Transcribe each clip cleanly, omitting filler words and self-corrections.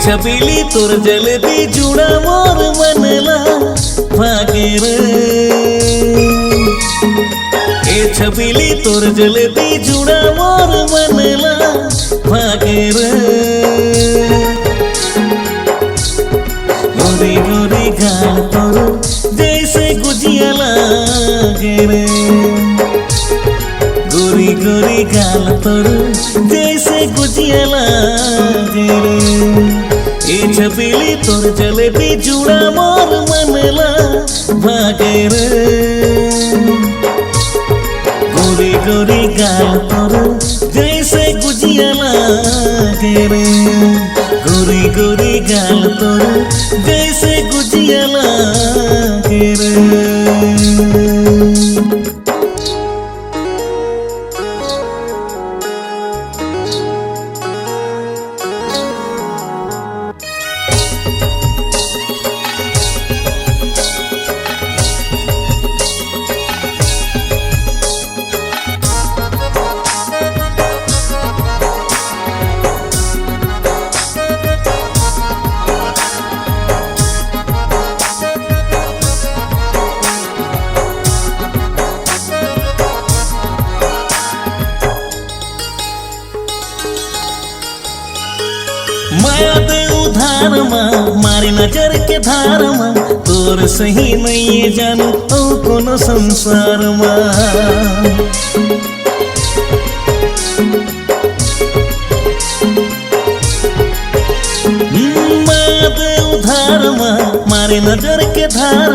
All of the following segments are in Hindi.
छबीली तोर जलेबी जुड़ा मोर मनला भागे रे। छबीली तोर जलेबी जुड़ा मोर मनला भागे रे। गोरी गोरी गाल तोर जैसे गुजिया लागे रे। गोरी गोरी गाल तोर जैसे गुजिया लागे रे। छबीली तोर जलेबी जुड़ा मोर मनला भागे रे। गोरी गोरी गाल तोर जैसे गुजिया लागे रे। गोरी गोरी गाल तोर जैसे गुजिया लागे रे। माया दे उधार मारी नजर के धार तोर सही नहीं जानू तो कोनो संसार माया दे उधार मारी नजर के धार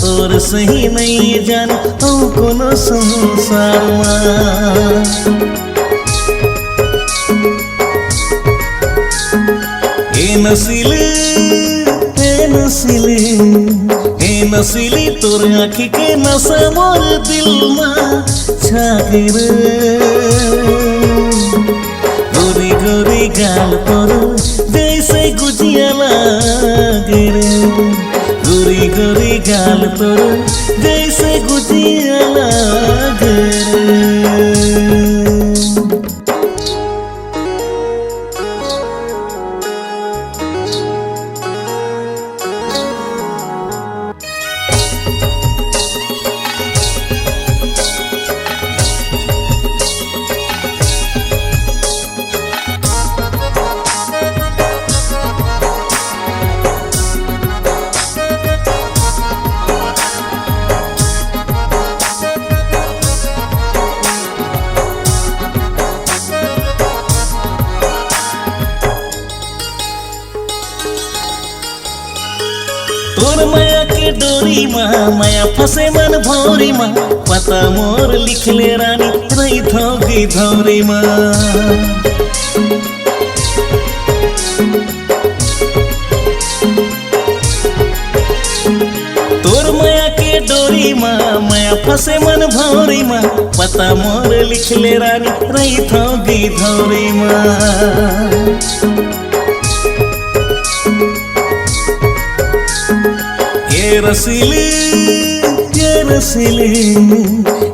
तोर सही नहीं जानू तो कोनो संसार नसीली तोर आँखी के नशा मोर दिल में छागे रे। गोरी गोरी गाल तोर जैसे गुजिया लागे रे। गोरी गोरी गाल तोर जैसे गुजिया लागे रे। तोर माया के डोरी माया फसे मन भौरी पता मोर लिखले रानी रही थोगी धौरी तोर माया के डोरी माया फसे मन भौरी पता मोर लिखले रानी रही थोगी धौरी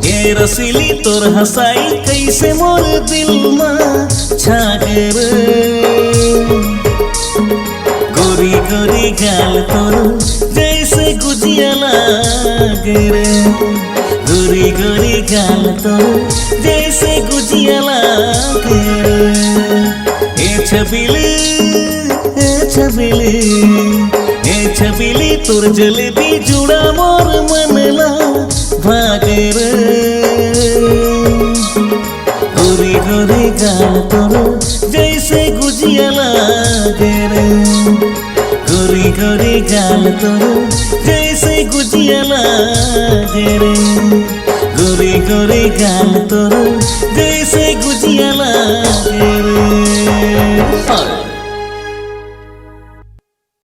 ये रसीली तोर हंसाई कैसे मोर दिल में छागे रे। गोरी गोरी गाल तोर जैसे गुजिया लागे रे। गोरी गोरी गाल तोर जैसे गुजिया लागे रे। छबीली तोर जलेबी जुड़ा मोर मनला भागे रे। गोरी गोरी गाल तोर जैसे गुजिया लागे रे। गोरी गोरी गाल तोर जैसे गुजिया लागे रे। गोरी गोरी गाल तोर जैसे गुजिया लागे रे।